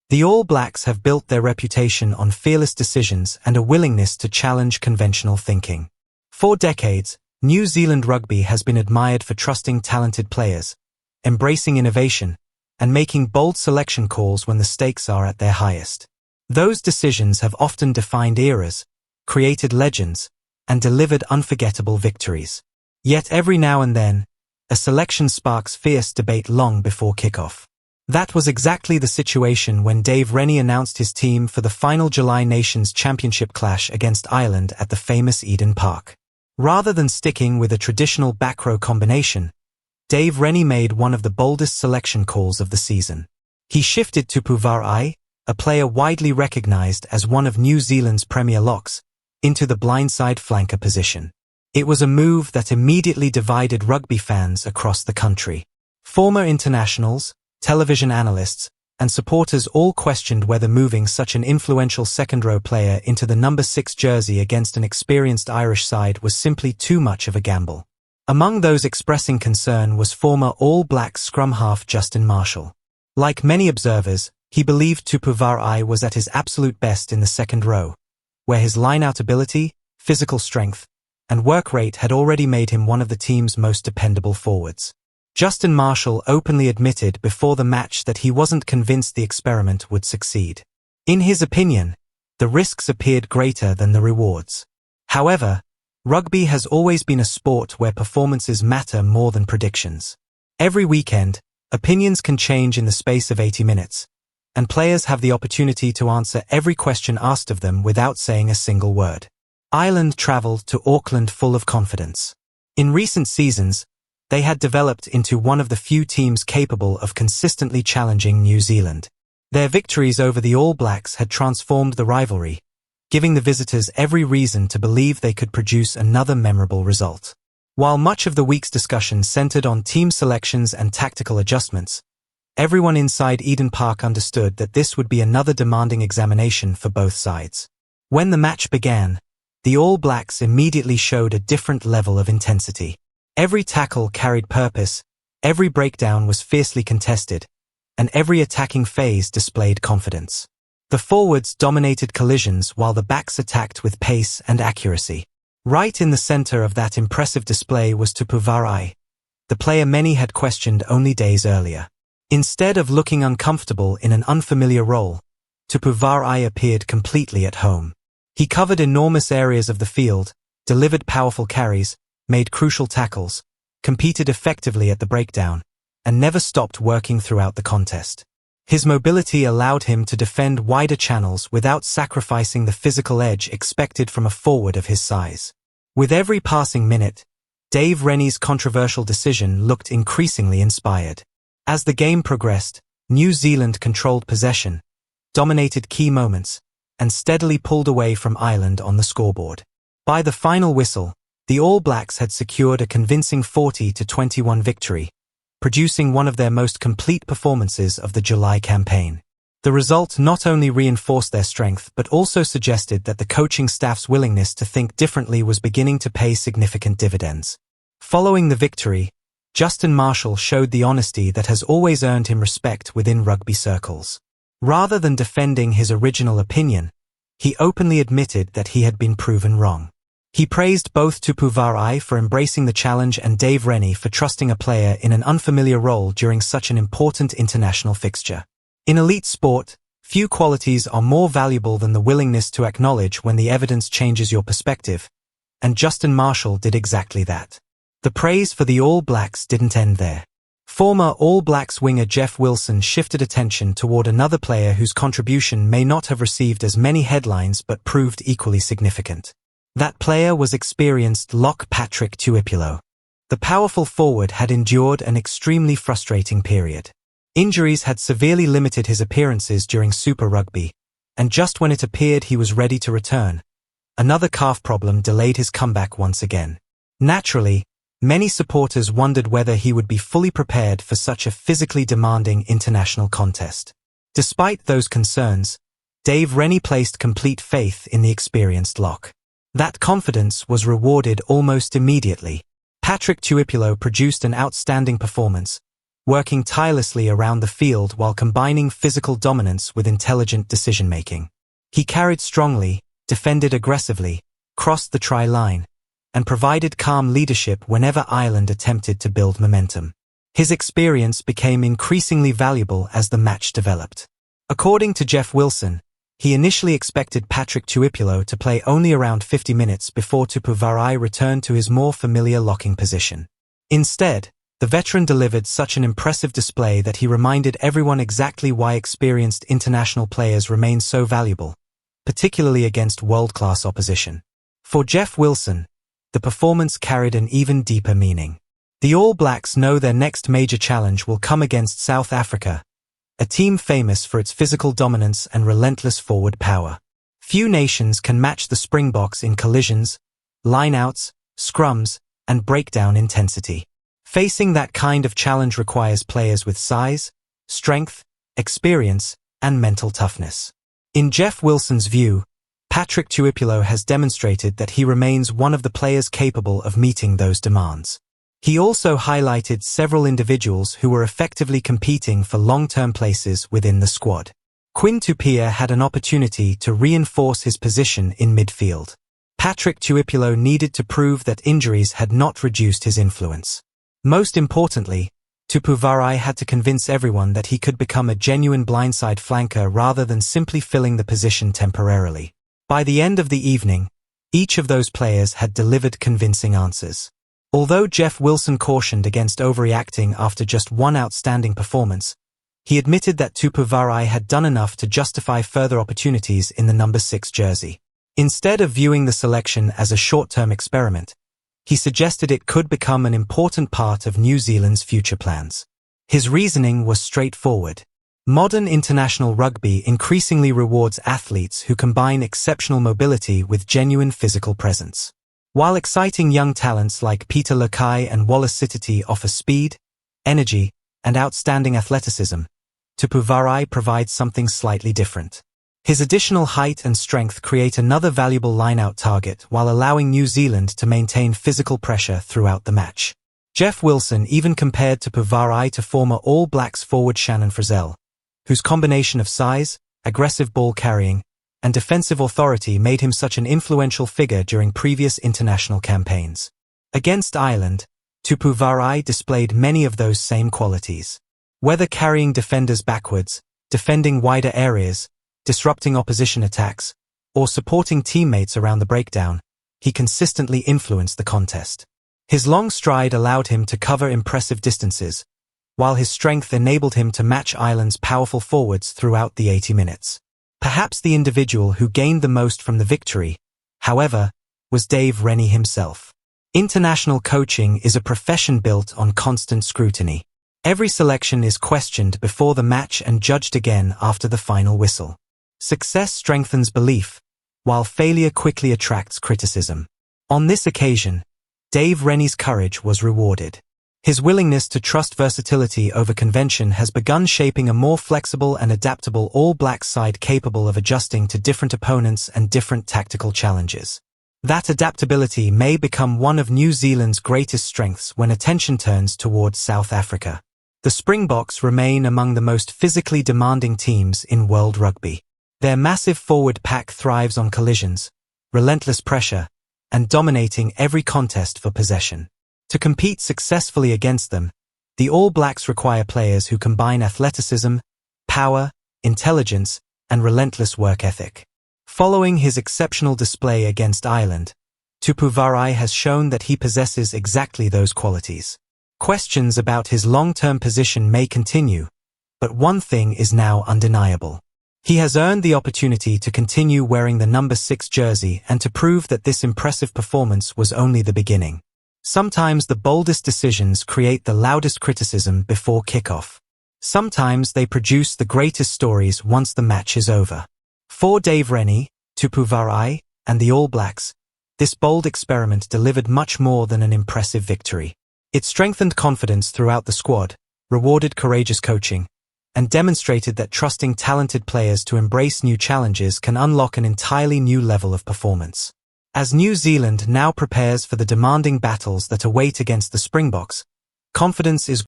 The All Blacks have built their reputation on fearless decisions and a willingness to challenge conventional thinking. For decades, New Zealand rugby has been admired for trusting talented players, embracing innovation, and making bold selection calls when the stakes are at their highest. Those decisions have often defined eras, created legends, and delivered unforgettable victories. Yet every now and then, a selection sparks fierce debate long before kickoff. That was exactly the situation when Rennie announced his team for the final July Nations Championship clash against Ireland at the famous Eden Park. Rather than sticking with a traditional back row combination, Rennie made one of the boldest selection calls of the season. He shifted Tupou Vaa'i, a player widely recognized as one of New Zealand's premier locks, into the blindside flanker position. It was a move that immediately divided rugby fans across the country. Former internationals, television analysts, and supporters all questioned whether moving such an influential second-row player into the number 6 jersey against an experienced Irish side was simply too much of a gamble. Among those expressing concern was former All Blacks scrum half Justin Marshall. Like many observers, he believed Tupou Vaa'i was at his absolute best in the second row, where his line-out ability, physical strength, and work rate had already made him one of the team's most dependable forwards. Justin Marshall openly admitted before the match that he wasn't convinced the experiment would succeed. In his opinion, the risks appeared greater than the rewards. However, rugby has always been a sport where performances matter more than predictions. Every weekend, opinions can change in the space of 80 minutes, and players have the opportunity to answer every question asked of them without saying a single word. Ireland travelled to Auckland full of confidence. In recent seasons, they had developed into one of the few teams capable of consistently challenging New Zealand. Their victories over the All Blacks had transformed the rivalry, giving the visitors every reason to believe they could produce another memorable result. While much of the week's discussion centered on team selections and tactical adjustments, everyone inside Eden Park understood that this would be another demanding examination for both sides. When the match began, the All Blacks immediately showed a different level of intensity. Every tackle carried purpose, every breakdown was fiercely contested, and every attacking phase displayed confidence. The forwards dominated collisions while the backs attacked with pace and accuracy. Right in the center of that impressive display was Tupou Vaa'i, the player many had questioned only days earlier. Instead of looking uncomfortable in an unfamiliar role, Tupou Vaa'i appeared completely at home. He covered enormous areas of the field, delivered powerful carries, made crucial tackles, competed effectively at the breakdown, and never stopped working throughout the contest. His mobility allowed him to defend wider channels without sacrificing the physical edge expected from a forward of his size. With every passing minute, Rennie's controversial decision looked increasingly inspired. As the game progressed, New Zealand controlled possession, dominated key moments, and steadily pulled away from Ireland on the scoreboard. By the final whistle, the All Blacks had secured a convincing 40-21 victory, producing one of their most complete performances of the July campaign. The result not only reinforced their strength but also suggested that the coaching staff's willingness to think differently was beginning to pay significant dividends. Following the victory, Justin Marshall showed the honesty that has always earned him respect within rugby circles. Rather than defending his original opinion, he openly admitted that he had been proven wrong. He praised both Tupou Vaa'i for embracing the challenge and Rennie for trusting a player in an unfamiliar role during such an important international fixture. In elite sport, few qualities are more valuable than the willingness to acknowledge when the evidence changes your perspective, and Justin Marshall did exactly that. The praise for the All Blacks didn't end there. Former All Blacks winger Jeff Wilson shifted attention toward another player whose contribution may not have received as many headlines but proved equally significant. That player was experienced lock Patrick Tuipulotu. The powerful forward had endured an extremely frustrating period. Injuries had severely limited his appearances during Super Rugby, and just when it appeared he was ready to return, another calf problem delayed his comeback once again. Naturally, many supporters wondered whether he would be fully prepared for such a physically demanding international contest. Despite those concerns, Rennie placed complete faith in the experienced lock. That confidence was rewarded almost immediately. Patrick Tuipulotu produced an outstanding performance, working tirelessly around the field while combining physical dominance with intelligent decision-making. He carried strongly, defended aggressively, crossed the try line, and provided calm leadership whenever Ireland attempted to build momentum. His experience became increasingly valuable as the match developed. According to Jeff Wilson, he initially expected Patrick Tuipulotu to play only around 50 minutes before Tupou Vaa'i returned to his more familiar locking position. Instead, the veteran delivered such an impressive display that he reminded everyone exactly why experienced international players remain so valuable, particularly against world-class opposition. For Jeff Wilson, the performance carried an even deeper meaning. The All Blacks know their next major challenge will come against South Africa, a team famous for its physical dominance and relentless forward power. Few nations can match the Springboks in collisions, line-outs, scrums, and breakdown intensity. Facing that kind of challenge requires players with size, strength, experience, and mental toughness. In Jeff Wilson's view, Patrick Tuipulotu has demonstrated that he remains one of the players capable of meeting those demands. He also highlighted several individuals who were effectively competing for long-term places within the squad. Quinn Tupac had an opportunity to reinforce his position in midfield. Patrick Tuipulotu needed to prove that injuries had not reduced his influence. Most importantly, Tupou Vaa'i had to convince everyone that he could become a genuine blindside flanker rather than simply filling the position temporarily. By the end of the evening, each of those players had delivered convincing answers. Although Jeff Wilson cautioned against overreacting after just one outstanding performance, he admitted that Tupou Vaa'i had done enough to justify further opportunities in the number 6 jersey. Instead of viewing the selection as a short-term experiment, he suggested it could become an important part of New Zealand's future plans. His reasoning was straightforward. Modern international rugby increasingly rewards athletes who combine exceptional mobility with genuine physical presence. While exciting young talents like Peter Lakai and Wallace Sititi offer speed, energy, and outstanding athleticism, Tupou Vaa'i provides something slightly different. His additional height and strength create another valuable line-out target while allowing New Zealand to maintain physical pressure throughout the match. Jeff Wilson even compared Tupou Vaa'i to former All Blacks forward Shannon Frizzell, whose combination of size, aggressive ball carrying, and defensive authority made him such an influential figure during previous international campaigns. Against Ireland, Tupou Vaa'i displayed many of those same qualities. Whether carrying defenders backwards, defending wider areas, disrupting opposition attacks, or supporting teammates around the breakdown, he consistently influenced the contest. His long stride allowed him to cover impressive distances, while his strength enabled him to match Ireland's powerful forwards throughout the 80 minutes. Perhaps the individual who gained the most from the victory, however, was Dave Rennie himself. International coaching is a profession built on constant scrutiny. Every selection is questioned before the match and judged again after the final whistle. Success strengthens belief, while failure quickly attracts criticism. On this occasion, Dave Rennie's courage was rewarded. His willingness to trust versatility over convention has begun shaping a more flexible and adaptable All Blacks side capable of adjusting to different opponents and different tactical challenges. That adaptability may become one of New Zealand's greatest strengths when attention turns towards South Africa. The Springboks remain among the most physically demanding teams in world rugby. Their massive forward pack thrives on collisions, relentless pressure, and dominating every contest for possession. To compete successfully against them, the All Blacks require players who combine athleticism, power, intelligence, and relentless work ethic. Following his exceptional display against Ireland, Tupou Vaa'i has shown that he possesses exactly those qualities. Questions about his long-term position may continue, but one thing is now undeniable. He has earned the opportunity to continue wearing the number 6 jersey and to prove that this impressive performance was only the beginning. Sometimes the boldest decisions create the loudest criticism before kickoff. Sometimes they produce the greatest stories once the match is over. For Dave Rennie, Tupou Vaa'i, and the All Blacks, this bold experiment delivered much more than an impressive victory. It strengthened confidence throughout the squad, rewarded courageous coaching, and demonstrated that trusting talented players to embrace new challenges can unlock an entirely new level of performance. As New Zealand now prepares for the demanding battles that await against the Springboks, confidence is